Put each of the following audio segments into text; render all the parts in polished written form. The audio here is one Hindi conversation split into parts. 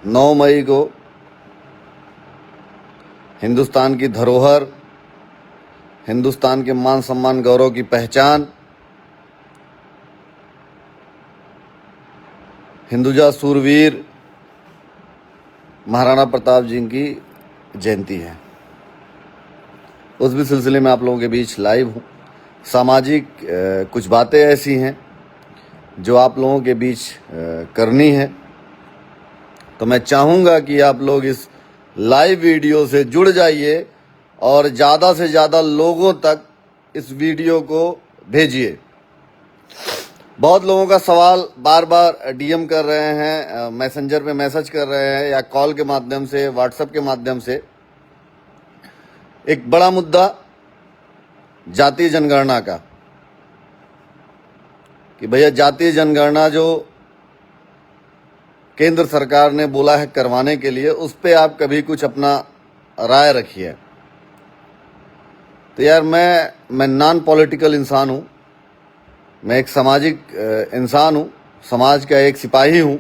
9 मई को हिंदुस्तान की धरोहर, हिंदुस्तान के मान सम्मान गौरव की पहचान, हिंदुजा सूरवीर महाराणा प्रताप जी की जयंती है। उस भी सिलसिले में आप लोगों के बीच लाइव हूँ। सामाजिक कुछ बातें ऐसी हैं जो आप लोगों के बीच करनी है, तो मैं चाहूँगा कि आप लोग इस लाइव वीडियो से जुड़ जाइए और ज़्यादा से ज़्यादा लोगों तक इस वीडियो को भेजिए। बहुत लोगों का सवाल बार बार डीएम कर रहे हैं, मैसेंजर पे मैसेज कर रहे हैं या कॉल के माध्यम से, व्हाट्सएप के माध्यम से। एक बड़ा मुद्दा जातीय जनगणना का, कि भैया जातीय जनगणना जो केंद्र सरकार ने बोला है करवाने के लिए, उस पे आप कभी कुछ अपना राय रखिए। तो यार मैं नॉन पॉलिटिकल इंसान हूँ, मैं एक सामाजिक इंसान हूँ, समाज का एक सिपाही हूँ,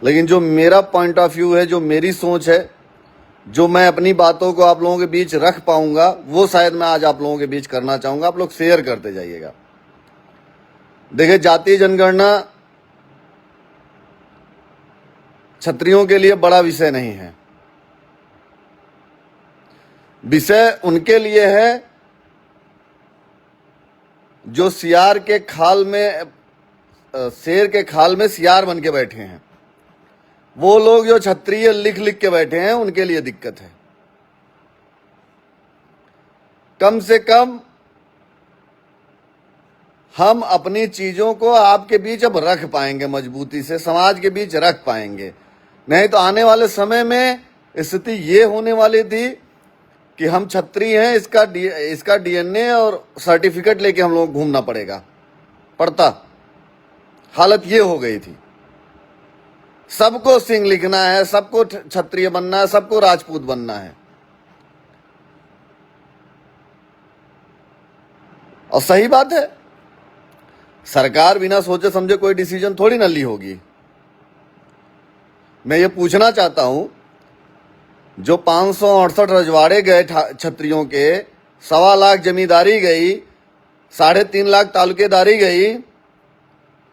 लेकिन जो मेरा पॉइंट ऑफ व्यू है, जो मेरी सोच है, जो मैं अपनी बातों को आप लोगों के बीच रख पाऊंगा, वो शायद मैं आज आप लोगों के बीच करना चाहूँगा। आप लोग शेयर करते जाइएगा। देखिए, जातीय जनगणना क्षत्रियों के लिए बड़ा विषय नहीं है। विषय उनके लिए है जो सियार के खाल में, शेर के खाल में सियार बन के बैठे हैं। वो लोग जो क्षत्रिय लिख लिख के बैठे हैं, उनके लिए दिक्कत है। कम से कम हम अपनी चीजों को आपके बीच अब रख पाएंगे, मजबूती से समाज के बीच रख पाएंगे। नहीं तो आने वाले समय में स्थिति ये होने वाली थी कि हम क्षत्रिय हैं, इसका डीएनए और सर्टिफिकेट लेके हम लोग घूमना पड़ता। हालत ये हो गई थी। सबको सिंह लिखना है, सबको क्षत्रिय बनना है, सबको राजपूत बनना है। और सही बात है, सरकार बिना सोचे समझे कोई डिसीजन थोड़ी ना ली होगी। मैं ये पूछना चाहता हूं, जो 568 रजवाड़े गए क्षत्रियों के, 1.25 लाख जमींदारी गई, 3.5 लाख तालुकेदारी गई,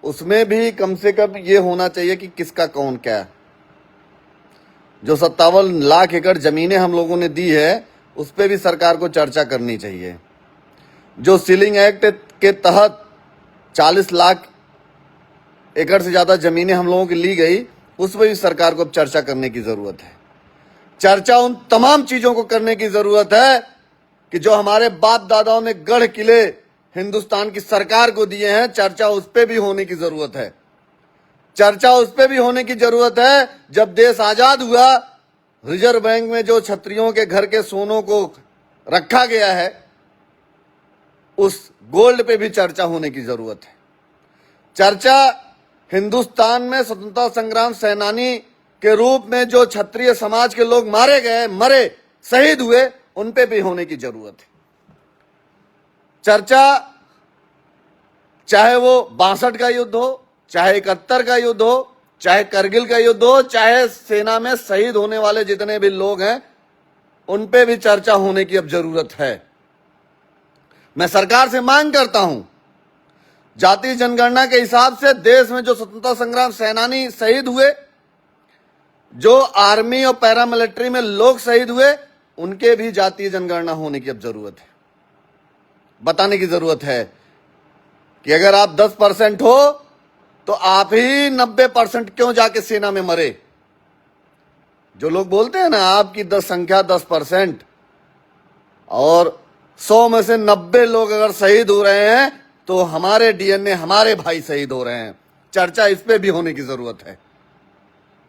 उसमें भी कम से कम ये होना चाहिए कि किसका कौन क्या है। जो 57 लाख एकड़ जमीनें हम लोगों ने दी है, उस पर भी सरकार को चर्चा करनी चाहिए। जो सीलिंग एक्ट के तहत 40 लाख एकड़ से ज्यादा जमीनें हम लोगों की ली गई, उस पर भी सरकार को अब चर्चा करने की जरूरत है। चर्चा उन तमाम चीजों को करने की जरूरत है कि जो हमारे बाप दादाओं ने गढ़ किले हिंदुस्तान की सरकार को दिए हैं, चर्चा उस पे भी होने की जरूरत है। चर्चा उस पे भी होने की जरूरत है। जब देश आजाद हुआ, रिजर्व बैंक में जो क्षत्रियों के घर के सोनों को रखा गया है, उस गोल्ड पे भी चर्चा होने की जरूरत है। चर्चा हिंदुस्तान में स्वतंत्रता संग्राम सेनानी के रूप में जो क्षत्रिय समाज के लोग मारे गए, मरे, शहीद हुए, उन पे भी होने की जरूरत है। चर्चा चाहे वो 62 का युद्ध हो, चाहे 71 का युद्ध हो, चाहे करगिल का युद्ध हो, चाहे सेना में शहीद होने वाले जितने भी लोग हैं, उन पे भी चर्चा होने की अब जरूरत है। मैं सरकार से मांग करता हूं, जातीय जनगणना के हिसाब से देश में जो स्वतंत्रता संग्राम सेनानी शहीद हुए, जो आर्मी और पैरामिलिट्री में लोग शहीद हुए, उनके भी जातीय जनगणना होने की अब जरूरत है। बताने की जरूरत है कि अगर आप 10% हो तो आप ही 90% क्यों जाके सेना में मरे। जो लोग बोलते हैं ना, आपकी संख्या 10% और 100 में से 90 लोग अगर शहीद हो रहे हैं, तो हमारे डीएनए, हमारे भाई शहीद हो रहे हैं। चर्चा इस पे भी होने की जरूरत है।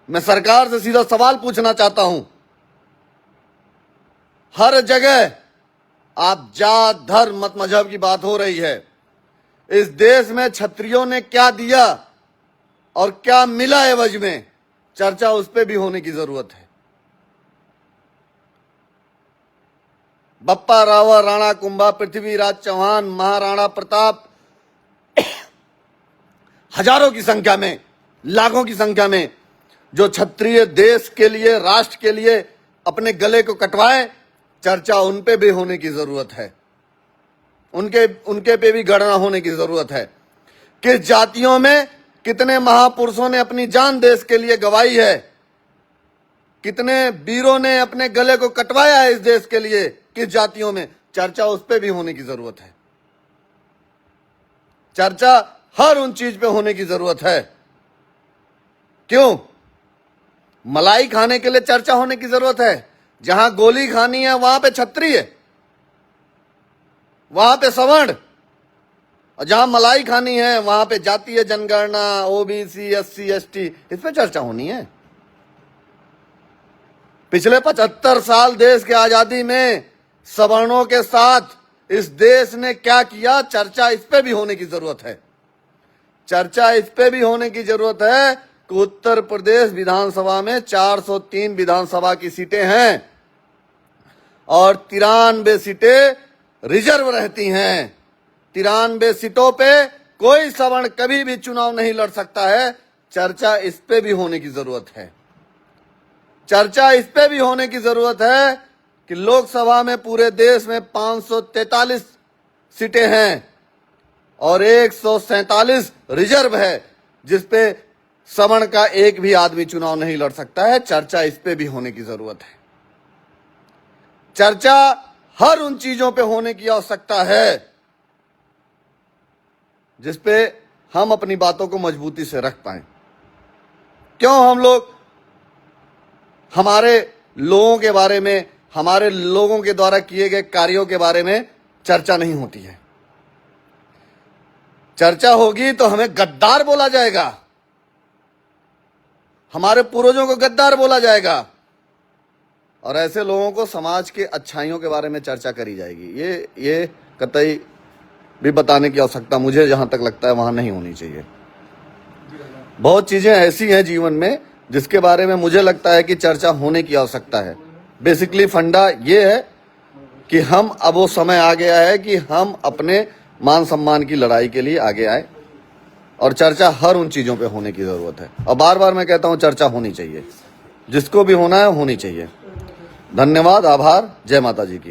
मैं सरकार से सीधा सवाल पूछना चाहता हूं, हर जगह आप जात, धर्म, मत, मजहब की बात हो रही है। इस देश में क्षत्रियों ने क्या दिया और क्या मिला एवज में, चर्चा उस पे भी होने की जरूरत है। बप्पा रावल, राणा कुंभा, पृथ्वीराज चौहान, महाराणा प्रताप, हजारों की संख्या में, लाखों की संख्या में जो क्षत्रिय देश के लिए, राष्ट्र के लिए अपने गले को कटवाए, चर्चा उन पे भी होने की जरूरत है। उनके पे भी गणना होने की जरूरत है। किस जातियों में कितने महापुरुषों ने अपनी जान देश के लिए गंवाई है, कितने वीरों ने अपने गले को कटवाया है इस देश के लिए, किस जातियों में, चर्चा उस पे भी होने की जरूरत है। चर्चा हर उन चीज पे होने की जरूरत है। क्यों? मलाई खाने के लिए चर्चा होने की जरूरत है। जहां गोली खानी है वहां पे क्षत्रिय, वहां पे सवर्ण, और जहां मलाई खानी है वहां पे जातीय जनगणना, ओबीसी, एससी, एसटी, इस पे चर्चा होनी है। पिछले 75 साल देश की आजादी में सवर्णों के साथ इस देश ने क्या किया, चर्चा इस पे भी होने की जरूरत है। चर्चा इस पे भी होने की जरूरत है कि उत्तर प्रदेश विधानसभा में 403 विधानसभा की सीटें हैं और 93 सीटें रिजर्व रहती हैं। 93 सीटों पे कोई सवर्ण कभी भी चुनाव नहीं लड़ सकता है। चर्चा इस पे भी होने की जरूरत है। चर्चा इस पे भी होने की जरूरत है कि लोकसभा में पूरे देश में 543 सीटें हैं और 147 रिजर्व है, जिसपे सवर्ण का एक भी आदमी चुनाव नहीं लड़ सकता है। चर्चा इस पे भी होने की जरूरत है। चर्चा हर उन चीजों पे होने की आवश्यकता है जिसपे हम अपनी बातों को मजबूती से रख पाएं। क्यों हम लोग हमारे लोगों के बारे में, हमारे लोगों के द्वारा किए गए कार्यों के बारे में चर्चा नहीं होती है? चर्चा होगी तो हमें गद्दार बोला जाएगा, हमारे पूर्वजों को गद्दार बोला जाएगा, और ऐसे लोगों को समाज के अच्छाइयों के बारे में चर्चा करी जाएगी। ये कतई भी बताने की आवश्यकता मुझे जहां तक लगता है वहां नहीं होनी चाहिए। बहुत चीजें ऐसी हैं जीवन में जिसके बारे में मुझे लगता है कि चर्चा होने की आवश्यकता है। बेसिकली फंडा ये है कि अब वो समय आ गया है कि हम अपने मान सम्मान की लड़ाई के लिए आगे आए, और चर्चा हर उन चीजों पे होने की जरूरत है। और बार बार मैं कहता हूं चर्चा होनी चाहिए, जिसको भी होना है होनी चाहिए। धन्यवाद, आभार, जय माता जी की।